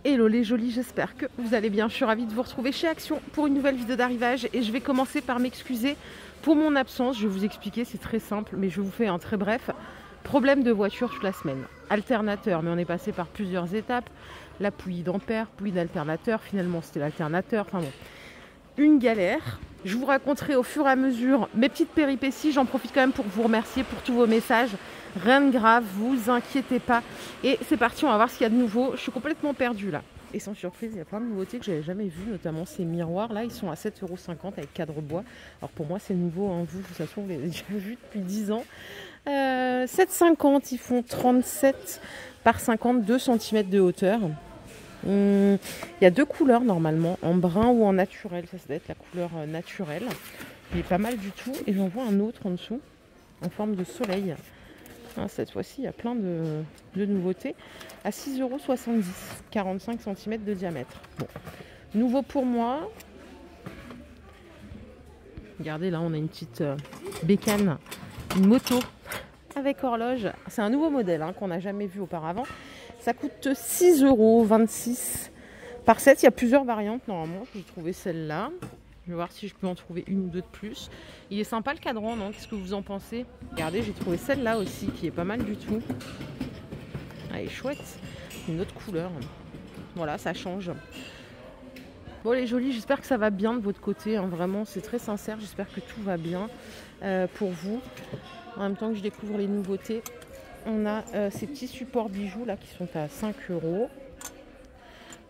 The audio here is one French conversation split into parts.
Hello les jolis, j'espère que vous allez bien. Je suis ravie de vous retrouver chez Action pour une nouvelle vidéo d'arrivage et je vais commencer par m'excuser pour mon absence. Je vais vous expliquer, c'est très simple, mais je vous fais un très bref. Problème de voiture toute la semaine. Alternateur, mais on est passé par plusieurs étapes. La poulie d'ampère, poulie d'alternateur, finalement c'était l'alternateur, enfin bon. Une galère. Je vous raconterai au fur et à mesure mes petites péripéties. J'en profite quand même pour vous remercier pour tous vos messages. Rien de grave, vous inquiétez pas. Et c'est parti, on va voir ce qu'il y a de nouveau. Je suis complètement perdue là. Et sans surprise, il y a plein de nouveautés que j'avais jamais vues, notamment ces miroirs là. Ils sont à 7,50 € avec cadre bois. Alors pour moi, c'est nouveau. Hein. Vous, de toute façon, vous les avez déjà vus depuis 10 ans. 7,50 €, ils font 37 par 50, 2 cm de hauteur. Il y a deux couleurs normalement, en brun ou en naturel. Ça doit être la couleur naturelle. Il est pas mal du tout. Et j'en vois un autre en dessous, en forme de soleil. Ah, cette fois-ci, il y a plein de nouveautés. À 6,70 €, 45 cm de diamètre. Bon. Nouveau pour moi. Regardez, là, on a une petite bécane, une moto avec horloge. C'est un nouveau modèle hein, qu'on n'a jamais vu auparavant. Ça coûte 6,26 € par set. Il y a plusieurs variantes normalement. J'ai trouvé celle-là. Je vais voir si je peux en trouver une ou deux de plus. Il est sympa le cadran, non? Qu'est-ce que vous en pensez? Regardez, j'ai trouvé celle-là aussi qui est pas mal du tout. Elle est chouette. Une autre couleur. Voilà, ça change. Bon les jolis, j'espère que ça va bien de votre côté. Hein. Vraiment, c'est très sincère. J'espère que tout va bien pour vous. En même temps que je découvre les nouveautés. On a ces petits supports bijoux là qui sont à 5 €.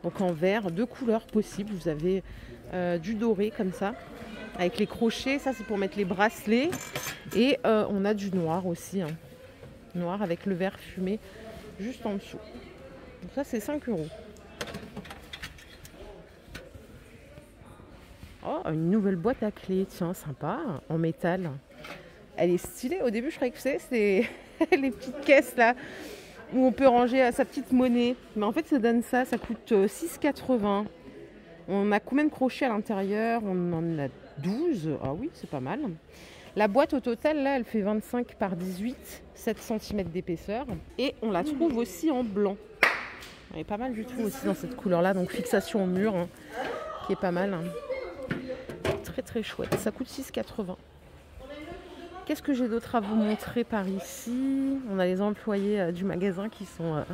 Donc en vert, deux couleurs possibles. Vous avez du doré comme ça, avec les crochets. Ça c'est pour mettre les bracelets. Et on a du noir aussi. Hein. Noir avec le vert fumé juste en dessous. Donc ça c'est 5 €. Oh, une nouvelle boîte à clés. Tiens, sympa, en métal. Elle est stylée. Au début je croyais que c'est les petites caisses là où on peut ranger sa petite monnaie. Mais en fait ça donne ça. Ça coûte 6,80 €. On a combien de crochets à l'intérieur? On en a 12. Ah oui, c'est pas mal. La boîte au total là elle fait 25 par 18, 7 cm d'épaisseur. Et on la trouve aussi en blanc. Elle est pas mal du tout aussi dans cette couleur là. Donc fixation au mur hein, qui est pas mal. Hein. Très très chouette. Ça coûte 6,80 €. Qu'est-ce que j'ai d'autre à vous montrer par ici? On a les employés du magasin qui sont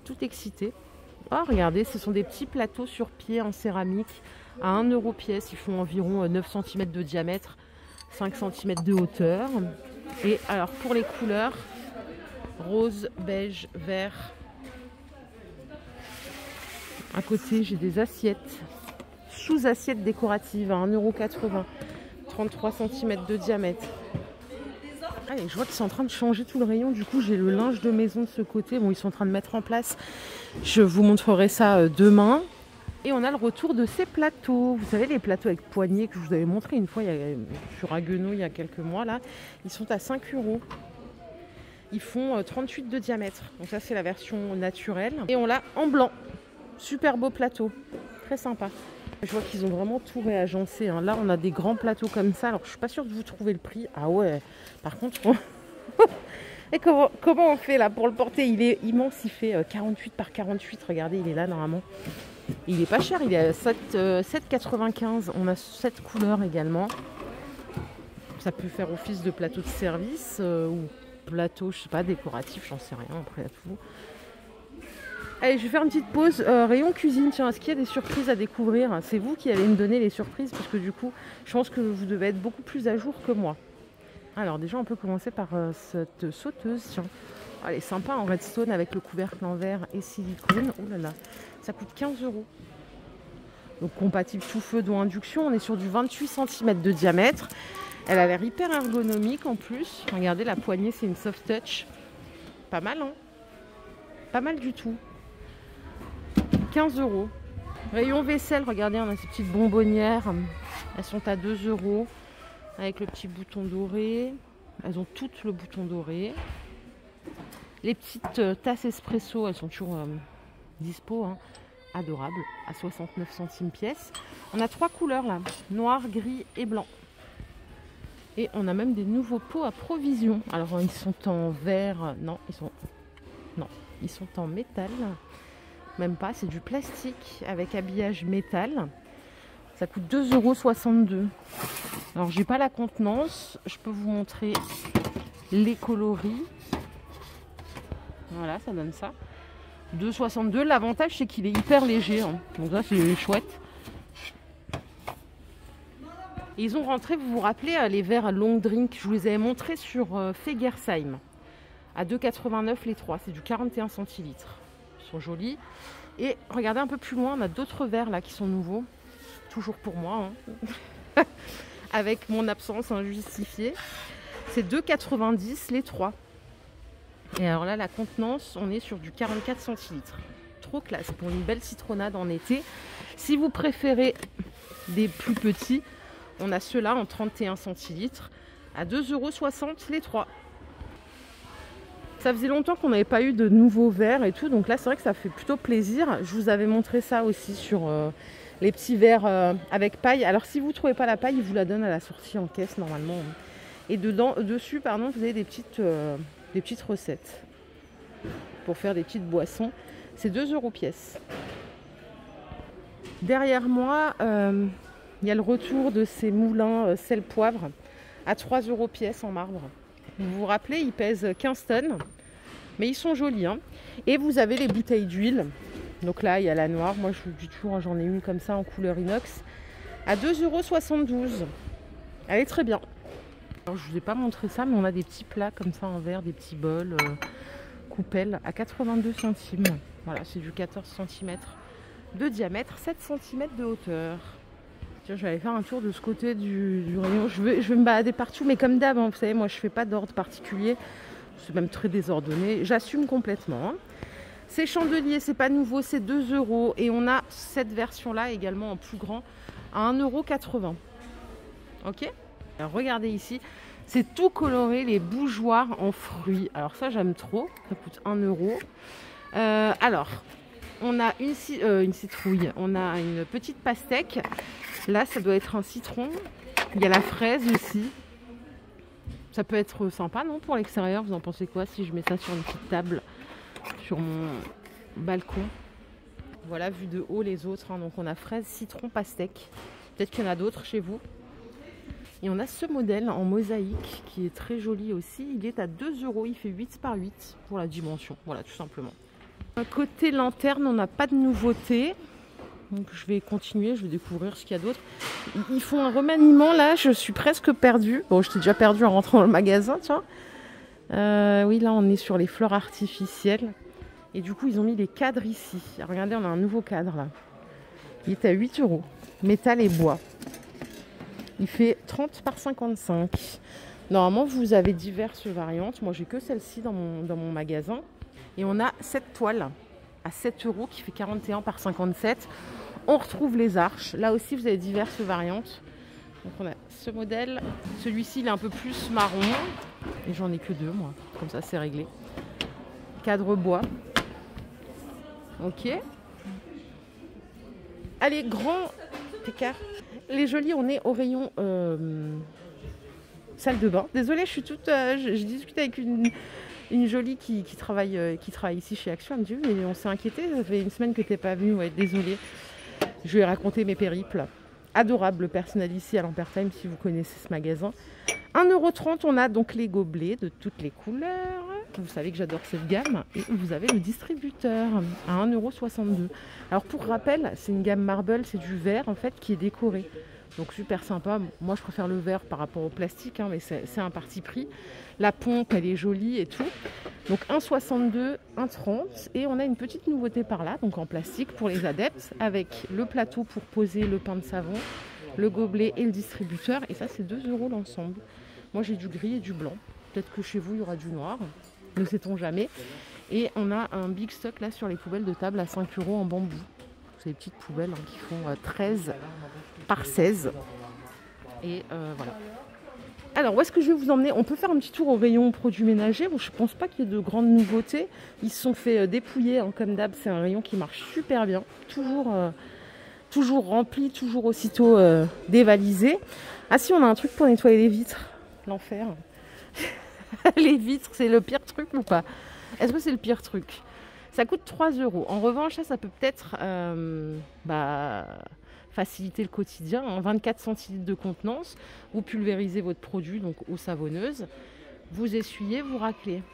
tout excités. Oh, regardez, ce sont des petits plateaux sur pied en céramique à 1 € pièce. Ils font environ 9 cm de diamètre, 5 cm de hauteur. Et alors pour les couleurs, rose, beige, vert. À côté, j'ai des assiettes, sous-assiettes décoratives à 1,80 €. 33 cm de diamètre. Allez, je vois qu'ils sont en train de changer tout le rayon. Du coup, j'ai le linge de maison de ce côté. Bon, ils sont en train de mettre en place. Je vous montrerai ça demain. Et on a le retour de ces plateaux. Vous savez, les plateaux avec poignées que je vous avais montré une fois sur Haguenau il y a quelques mois. Là, ils sont à 5 €. Ils font 38 de diamètre. Donc ça, c'est la version naturelle. Et on l'a en blanc. Super beau plateau. Très sympa. Je vois qu'ils ont vraiment tout réagencé. Hein. Là, on a des grands plateaux comme ça. Alors, je suis pas sûre de vous trouver le prix. Ah ouais. Par contre, et comment on fait là pour le porter? Il est immense. Il fait 48 par 48. Regardez, il est là normalement. Il est pas cher. Il est à 7,95 €. On a 7 couleurs également. Ça peut faire office de plateau de service ou plateau, je sais pas, décoratif. J'en sais rien après tout. Allez, je vais faire une petite pause. Rayon cuisine, tiens, est-ce qu'il y a des surprises à découvrir? C'est vous qui allez me donner les surprises, parce que du coup, je pense que vous devez être beaucoup plus à jour que moi. Alors déjà, on peut commencer par cette sauteuse, tiens. Elle est sympa en redstone avec le couvercle en verre et silicone. Oh là là, ça coûte 15 €. Donc compatible tout feu d'eau induction. On est sur du 28 cm de diamètre. Elle a l'air hyper ergonomique en plus. Regardez, la poignée, c'est une soft touch. Pas mal, hein? Pas mal du tout. 15 €. Rayon vaisselle, regardez, on a ces petites bonbonnières. Elles sont à 2 € avec le petit bouton doré. Elles ont toutes le bouton doré. Les petites tasses espresso, elles sont toujours dispo. Hein. Adorables, à 69 centimes pièce. On a 3 couleurs là, noir, gris et blanc. Et on a même des nouveaux pots à provision. Alors ils sont en vert, non, ils sont... Non, Ils sont en métal. Même pas, c'est du plastique avec habillage métal. Ça coûte 2,62 €. Alors, j'ai pas la contenance. Je peux vous montrer les coloris. Voilà, ça donne ça. 2,62 €. L'avantage, c'est qu'il est hyper léger. Hein. Donc ça, c'est chouette. Et ils ont rentré, vous vous rappelez, les verres long drink. Je vous les avais montrés sur Fegersheim. À 2,89 € les 3. C'est du 41 centilitres. Ils sont jolis. Et regardez un peu plus loin, on a d'autres verres là qui sont nouveaux. Toujours pour moi. Hein. Avec mon absence injustifiée. C'est 2,90 € les 3. Et alors là, la contenance, on est sur du 44 centilitres. Trop classe pour une belle citronnade en été. Si vous préférez des plus petits, on a ceux-là en 31 centilitres à 2,60 € les 3. Ça faisait longtemps qu'on n'avait pas eu de nouveaux verres et tout. Donc là, c'est vrai que ça fait plutôt plaisir. Je vous avais montré ça aussi sur les petits verres avec paille. Alors, si vous ne trouvez pas la paille, ils vous la donnent à la sortie en caisse normalement. Et dessus, pardon, vous avez des petites recettes pour faire des petites boissons. C'est 2 € pièce. Derrière moi, il y a le retour de ces moulins sel-poivre à 3 € pièce en marbre. Vous vous rappelez, ils pèsent 15 tonnes, mais ils sont jolis. Hein. Et vous avez les bouteilles d'huile. Donc là, il y a la noire. Moi, je vous dis toujours, j'en ai une comme ça en couleur inox à 2,72 €. Elle est très bien. Alors, je ne vous ai pas montré ça, mais on a des petits plats comme ça en verre, des petits bols, coupelles à 82 centimes. Voilà, c'est du 14 cm de diamètre, 7 cm de hauteur. Tiens, je vais aller faire un tour de ce côté du rayon. Je vais me balader partout, mais comme d'hab, hein, vous savez, moi je fais pas d'ordre particulier. C'est même très désordonné. J'assume complètement. Hein. Ces chandeliers, c'est pas nouveau, c'est 2 €. Et on a cette version-là également en plus grand à 1,80 €. Ok ? Alors regardez ici, c'est tout coloré, les bougeoirs en fruits. Alors ça, j'aime trop. Ça coûte 1 €. Alors, on a une citrouille, on a une petite pastèque. Là, ça doit être un citron. Il y a la fraise aussi. Ça peut être sympa, non, pour l'extérieur? Vous en pensez quoi si je mets ça sur une petite table, sur mon balcon? Voilà, vu de haut les autres. Hein. Donc, on a fraise, citron, pastèque. Peut-être qu'il y en a d'autres chez vous. Et on a ce modèle en mosaïque qui est très joli aussi. Il est à 2 €. Il fait 8 par 8 pour la dimension. Voilà, tout simplement. Côté lanterne, on n'a pas de nouveauté. Donc je vais continuer, je vais découvrir ce qu'il y a d'autre. Ils font un remaniement là, je suis presque perdue. Bon, j'étais déjà perdue en rentrant dans le magasin, tiens. Oui, là on est sur les fleurs artificielles. Et du coup, ils ont mis les cadres ici. Regardez, on a un nouveau cadre là. Il est à 8 €. Métal et bois. Il fait 30 par 55. Normalement, vous avez diverses variantes. Moi, j'ai que celle-ci dans mon magasin. Et on a cette toile à 7 € qui fait 41 par 57. On retrouve les arches. Là aussi, vous avez diverses variantes. Donc, on a ce modèle. Celui-ci, il est un peu plus marron. Et j'en ai que 2, moi. Comme ça, c'est réglé. Cadre bois. Ok. Allez, grand écart. Les jolis, on est au rayon salle de bain. Désolée, je suis toute... J'ai discuté avec une jolie qui travaille ici chez Action. Elle me dit, mais on s'est inquiété, ça fait une semaine que tu n'es pas venue. Ouais, désolée. Je lui ai raconté mes périples. Adorable personnel ici à Lampertheim, si vous connaissez ce magasin. 1,30 €, on a donc les gobelets de toutes les couleurs. Vous savez que j'adore cette gamme. Et vous avez le distributeur à 1,62 €. Alors pour rappel, c'est une gamme marble, c'est du verre en fait qui est décoré. Donc super sympa. Moi je préfère le verre par rapport au plastique, hein, mais c'est un parti pris. La pompe elle est jolie et tout. Donc 1,62 €, 1,30 € et on a une petite nouveauté par là, donc en plastique pour les adeptes, avec le plateau pour poser le pain de savon, le gobelet et le distributeur. Et ça c'est 2 € l'ensemble. Moi j'ai du gris et du blanc. Peut-être que chez vous il y aura du noir. Ne sait-on jamais. Et on a un big stock là sur les poubelles de table à 5 € en bambou. C'est des petites poubelles hein, qui font 13 par 16. Et voilà. Alors, où est-ce que je vais vous emmener? On peut faire un petit tour au rayon produits ménagers. Bon, je ne pense pas qu'il y ait de grandes nouveautés. Ils se sont fait dépouiller, hein, comme d'hab. C'est un rayon qui marche super bien. Toujours rempli, toujours aussitôt dévalisé. Ah si, on a un truc pour nettoyer les vitres. L'enfer. Les vitres, c'est le pire truc ou pas? Est-ce que c'est le pire truc? Ça coûte 3 €. En revanche, ça peut peut-être faciliter le quotidien. 24 centilitres de contenance. Vous pulvérisez votre produit, donc eau savonneuse. Vous essuyez, vous raclez.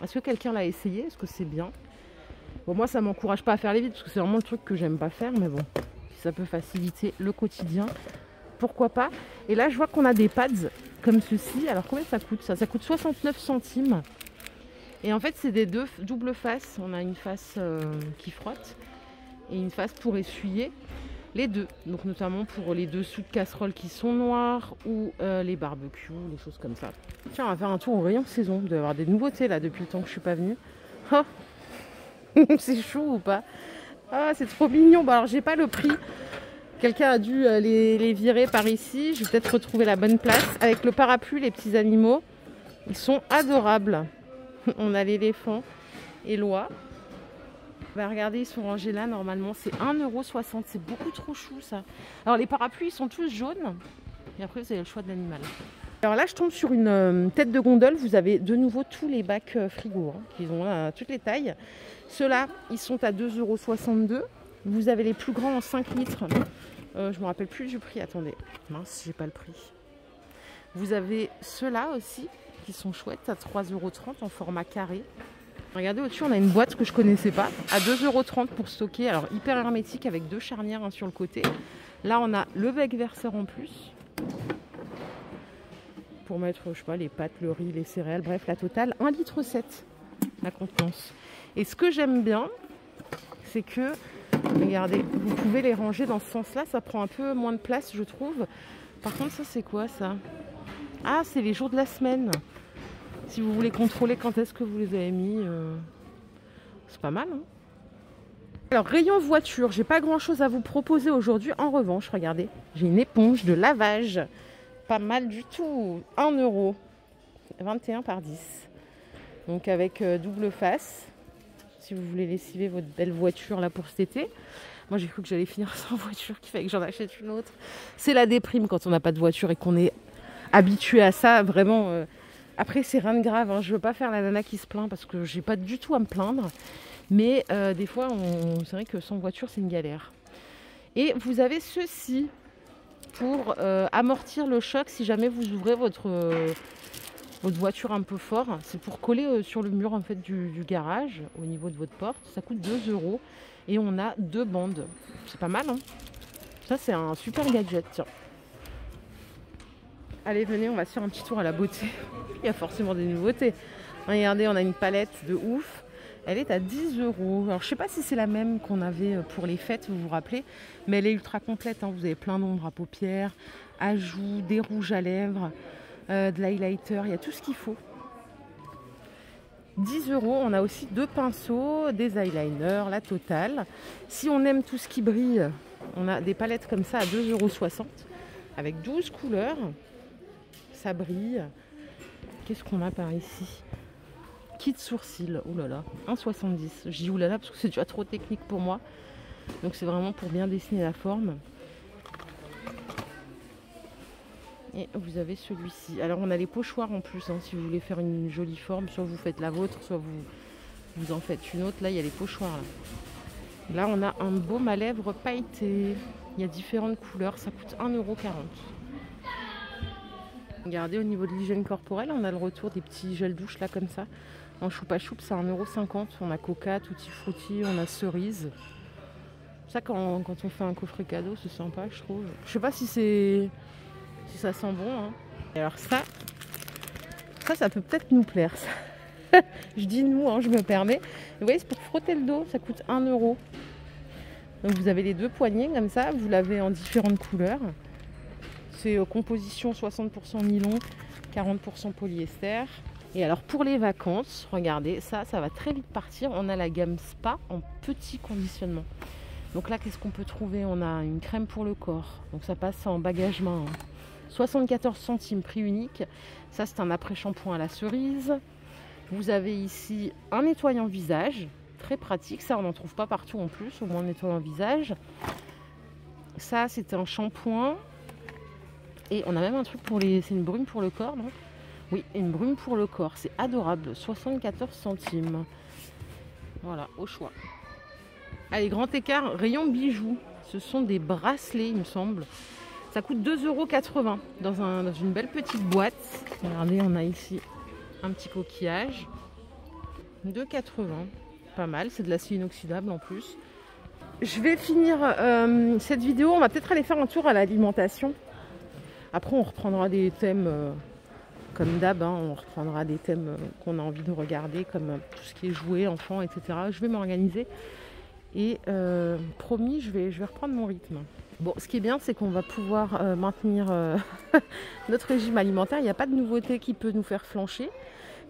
Est-ce que quelqu'un l'a essayé? Est-ce que c'est bien? Bon, moi, ça ne m'encourage pas à faire les vides parce que c'est vraiment le truc que j'aime pas faire. Mais bon, si ça peut faciliter le quotidien, pourquoi pas. Et là, je vois qu'on a des pads comme ceci. Alors, combien ça coûte ça? Ça coûte 69 centimes. Et en fait, c'est des doubles faces. On a une face qui frotte et une face pour essuyer les deux. Donc, notamment pour les dessous de casseroles qui sont noirs ou les barbecues, les choses comme ça. Tiens, on va faire un tour au rayon saison. Il doit y avoir des nouveautés là depuis le temps que je suis pas venue. Oh c'est chaud ou pas? Ah, c'est trop mignon. Bon, alors, j'ai pas le prix. Quelqu'un a dû les virer par ici. Je vais peut-être retrouver la bonne place. Avec le parapluie, les petits animaux, ils sont adorables. On a l'éléphant et l'oie. Bah, regardez, ils sont rangés là. Normalement, c'est 1,60 €. C'est beaucoup trop chou, ça. Alors, les parapluies, ils sont tous jaunes. Et après, vous avez le choix de l'animal. Alors là, je tombe sur une tête de gondole. Vous avez de nouveau tous les bacs frigo. Ils ont toutes les tailles. Ceux-là, ils sont à 2,62 €. Vous avez les plus grands en 5 litres. Je ne me rappelle plus du prix. Attendez. Mince, j'ai pas le prix. Vous avez ceux-là aussi, qui sont chouettes, à 3,30 € en format carré. Regardez au-dessus, on a une boîte que je ne connaissais pas, à 2,30 € pour stocker. Alors, hyper hermétique avec 2 charnières sur le côté. Là, on a le bec verseur en plus. Pour mettre, je sais pas, les pâtes, le riz, les céréales, bref, la totale, 1,7 litre la contenance. Et ce que j'aime bien, c'est que, regardez, vous pouvez les ranger dans ce sens-là, ça prend un peu moins de place, je trouve. Par contre, ça, c'est quoi, ça? Ah, c'est les jours de la semaine. Si vous voulez contrôler quand est-ce que vous les avez mis, c'est pas mal, hein? Alors, rayon voiture, j'ai pas grand-chose à vous proposer aujourd'hui. En revanche, regardez, j'ai une éponge de lavage. Pas mal du tout. 1 €. 21 par 10. Donc, avec double face. Si vous voulez lessiver votre belle voiture là pour cet été. Moi, j'ai cru que j'allais finir sans voiture, qu'il fallait que j'en achète une autre. C'est la déprime quand on n'a pas de voiture et qu'on est habitué à ça. Vraiment. Après, c'est rien de grave. Hein. Je veux pas faire la nana qui se plaint parce que j'ai pas du tout à me plaindre. Mais des fois, c'est vrai que sans voiture, c'est une galère. Et vous avez ceci pour amortir le choc si jamais vous ouvrez votre voiture un peu fort. C'est pour coller sur le mur en fait du garage au niveau de votre porte. Ça coûte 2 € et on a 2 bandes. C'est pas mal, hein? Ça, c'est un super gadget. Tiens. Allez, venez, on va se faire un petit tour à la beauté. Il y a forcément des nouveautés. Regardez, on a une palette de ouf. Elle est à 10 €. Alors, je sais pas si c'est la même qu'on avait pour les fêtes, vous vous rappelez. Mais elle est ultra complète. Hein. Vous avez plein d'ombres à paupières, ajouts, des rouges à lèvres, de l'highlighter. Il y a tout ce qu'il faut. 10 €. On a aussi 2 pinceaux, des eyeliners, la totale. Si on aime tout ce qui brille, on a des palettes comme ça à 2,60 € avec 12 couleurs. Ça brille. Qu'est-ce qu'on a par ici? Kit sourcil, oh là là, 1,70 €. Je dis oh là là parce que c'est déjà trop technique pour moi. Donc c'est vraiment pour bien dessiner la forme. Et vous avez celui-ci. Alors on a les pochoirs en plus, hein, si vous voulez faire une jolie forme. Soit vous faites la vôtre, soit vous en faites une autre. Là il y a les pochoirs. Là on a un baume à lèvres pailleté. Il y a différentes couleurs, ça coûte 1,40 €. Regardez, au niveau de l'hygiène corporelle, on a le retour des petits gels douche là comme ça. En choupa choup, c'est 1,50 €. On a coca, tutti frutti, on a cerise. Ça, quand on fait un coffret cadeau, c'est sympa, je trouve. Je sais pas si ça sent bon. Hein. Et alors ça peut peut-être nous plaire. Ça. Je dis nous, hein, je me permets. Vous voyez, c'est pour frotter le dos, ça coûte 1 €. Donc vous avez les 2 poignées comme ça, vous l'avez en différentes couleurs. C'est composition 60% nylon, 40% polyester. Et alors pour les vacances, regardez, ça va très vite partir. On a la gamme Spa en petit conditionnement. Donc là, qu'est-ce qu'on peut trouver? On a une crème pour le corps. Donc ça passe en bagage main. 74 centimes, prix unique. Ça, c'est un après-shampoing à la cerise. Vous avez ici un nettoyant visage. Très pratique. Ça, on n'en trouve pas partout en plus, au moins nettoyant visage. Ça, c'est un shampoing. Et on a même un truc pour les... C'est une brume pour le corps, non? Oui, une brume pour le corps. C'est adorable. 74 centimes. Voilà, au choix. Allez, grand écart, rayon bijoux. Ce sont des bracelets, il me semble. Ça coûte 2,80 € dans une belle petite boîte. Regardez, on a ici un petit coquillage. 2,80 €. Pas mal, c'est de l'acier inoxydable en plus. Je vais finir cette vidéo. On va peut-être aller faire un tour à l'alimentation. Après, on reprendra des thèmes comme d'hab. Hein, on reprendra des thèmes qu'on a envie de regarder, comme tout ce qui est jouets, enfants, etc. Je vais m'organiser. Et promis, je vais reprendre mon rythme. Bon, ce qui est bien, c'est qu'on va pouvoir maintenir notre régime alimentaire. Il n'y a pas de nouveauté qui peut nous faire flancher.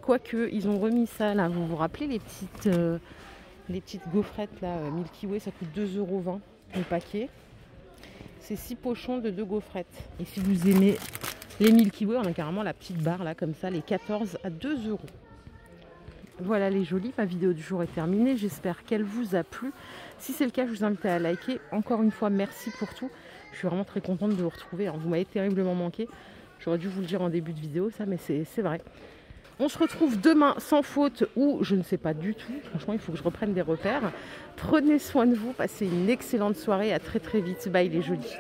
Quoique, ils ont remis ça, là, vous vous rappelez, les petites gaufrettes, là, Milky Way, ça coûte 2,20 € le paquet. C'est 6 pochons de 2 gaufrettes. Et si vous aimez les Milky Way, on a carrément la petite barre, là, comme ça, les 14 à 2 €. Voilà les jolis, ma vidéo du jour est terminée. J'espère qu'elle vous a plu. Si c'est le cas, je vous invite à liker. Encore une fois, merci pour tout. Je suis vraiment très contente de vous retrouver. Vous m'avez terriblement manqué. J'aurais dû vous le dire en début de vidéo, ça, mais c'est vrai. On se retrouve demain sans faute ou je ne sais pas du tout. Franchement, il faut que je reprenne des repères. Prenez soin de vous. Passez une excellente soirée. À très très vite. Bye les jolis.